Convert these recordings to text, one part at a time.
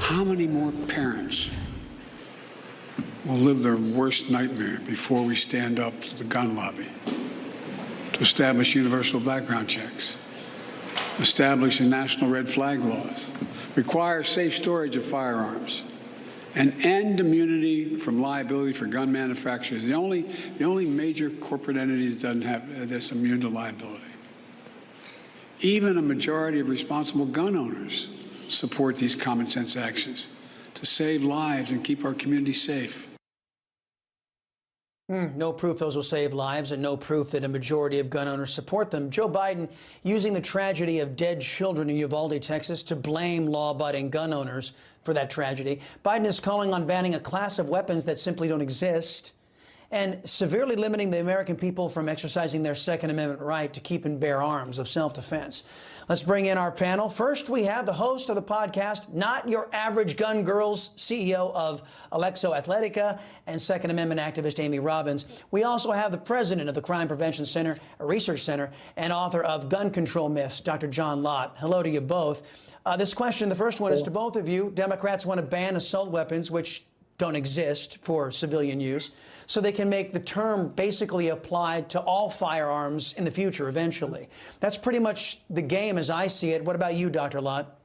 How many more parents will live their worst nightmare before we stand up to the gun lobby to establish universal background checks, establish national red flag laws, require safe storage of firearms, and end immunity from liability for gun manufacturers? The only major corporate entity that doesn't have this immune to liability. Even a majority of responsible gun owners support these common sense actions to save lives and keep our communities safe. No proof those will save lives, and no proof that a majority of gun owners support them. Joe Biden using the tragedy of dead children in Uvalde, Texas, to blame law-abiding gun owners for that tragedy. Biden is calling on banning a class of weapons that simply don't exist and severely limiting the American people from exercising their Second Amendment right to keep and bear arms of self-defense. Let's bring in our panel. First, we have the host of the podcast, Not Your Average Gun Girls, CEO of Alexo Athletica, and Second Amendment activist Amy Robbins. We also have the president of the Crime Prevention Center, a research center, and author of Gun Control Myths, Dr. John Lott. Hello to you both. This question, the first one, is to both of you. Democrats want to ban assault weapons, which don't exist for civilian use, so they can make the term basically applied to all firearms in the future eventually. That's pretty much the game as I see it. What about you, Dr. Lott?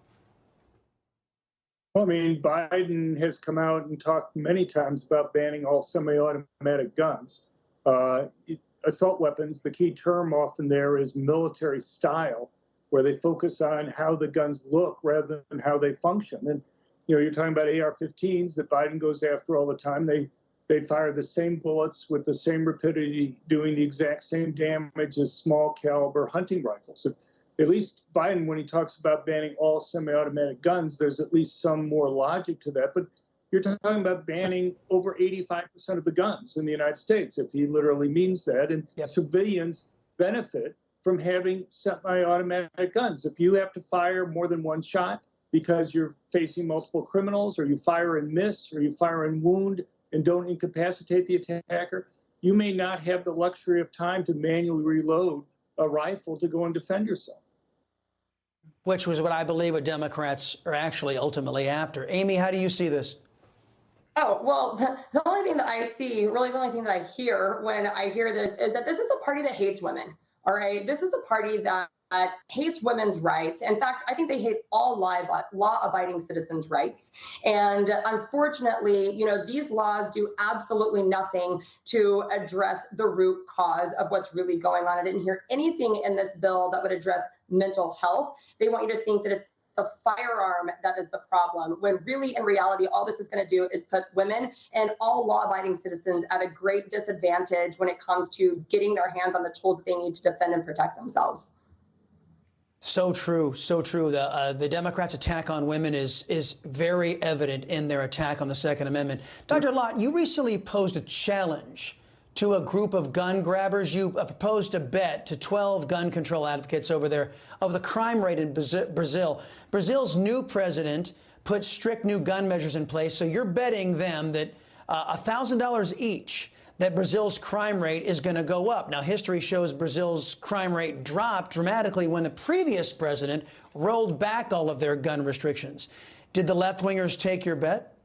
Well, I mean, Biden has come out and talked many times about banning all semi-automatic guns. Assault weapons, the key term often there is military style, where they focus on how the guns look rather than how they function. And you know, you're talking about AR-15s that Biden goes after all the time. They fire the same bullets with the same rapidity, doing the exact same damage as small caliber hunting rifles. If, at least Biden, when he talks about banning all semi-automatic guns, there's at least some more logic to that. But you're talking about banning over 85% of the guns in the United States, if he literally means that. And civilians benefit from having semi-automatic guns. If you have to fire more than one shot because you're facing multiple criminals, or you fire and miss, or you fire and wound and don't incapacitate the attacker, you may not have the luxury of time to manually reload a rifle to go and defend yourself. Which was what I believe what Democrats are actually ultimately after. Amy, how do you see this? Oh, well, the only thing that I see, really the only thing that I hear when I hear this is that this is the party that hates women, all right? This is the party that hates women's rights. In fact, I think they hate all law-abiding citizens' rights. And unfortunately, you know, these laws do absolutely nothing to address the root cause of what's really going on. I didn't hear anything in this bill that would address mental health. They want you to think that it's the firearm that is the problem, when really, in reality, all this is going to do is put women and all law-abiding citizens at a great disadvantage when it comes to getting their hands on the tools that they need to defend and protect themselves. So true, so true. The Democrats' attack on women is very evident in their attack on the Second Amendment. Dr. Lott, you recently posed a challenge to a group of gun grabbers. You proposed a bet to 12 gun control advocates over the crime rate in Brazil. Brazil's new president put strict new gun measures in place, so you're betting them that $1,000 each, that Brazil's crime rate is going to go up. Now, history shows Brazil's crime rate dropped dramatically when the previous president rolled back all of their gun restrictions. Did the left-wingers take your bet?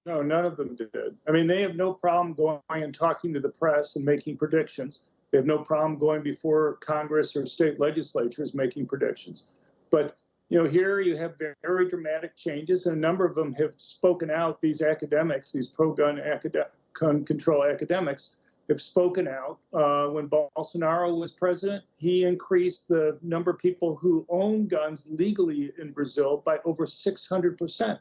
No, none of them did. I mean, they have no problem going and talking to the press and making predictions. They have no problem going before Congress or state legislatures making predictions. But, you know, here you have very dramatic changes, and a number of them have spoken out. These academics, these pro-gun gun control academics, have spoken out. When Bolsonaro was president, he increased the number of people who own guns legally in Brazil by over 600%.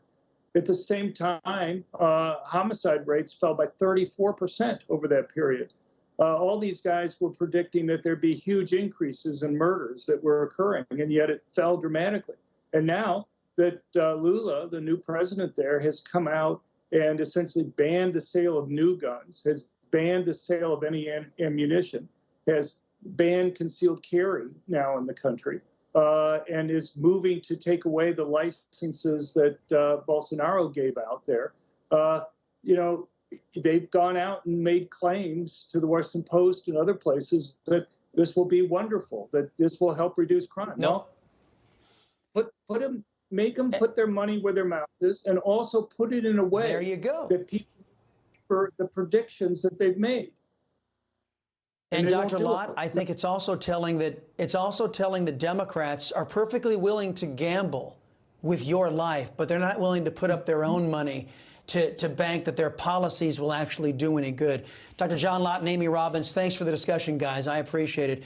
At the same time, homicide rates fell by 34% over that period. All these guys were predicting that there'd be huge increases in murders that were occurring, and yet it fell dramatically. And now that Lula, the new president there, has come out and essentially banned the sale of new guns, has banned the sale of any ammunition, has banned concealed carry now in the country, and is moving to take away the licenses that Bolsonaro gave out there. You know, they've gone out and made claims to the Washington Post and other places that this will be wonderful, that this will help reduce crime. No. Well, put them make them put their money where their mouth is, and also put it in a way there you go. that people for the predictions that they've made. And Dr. Lott, I think it's also telling the Democrats are perfectly willing to gamble with your life, but they're not willing to put up their own money to bank that their policies will actually do any good. Dr. John Lott and Amy Robbins, thanks for the discussion, guys. I appreciate it.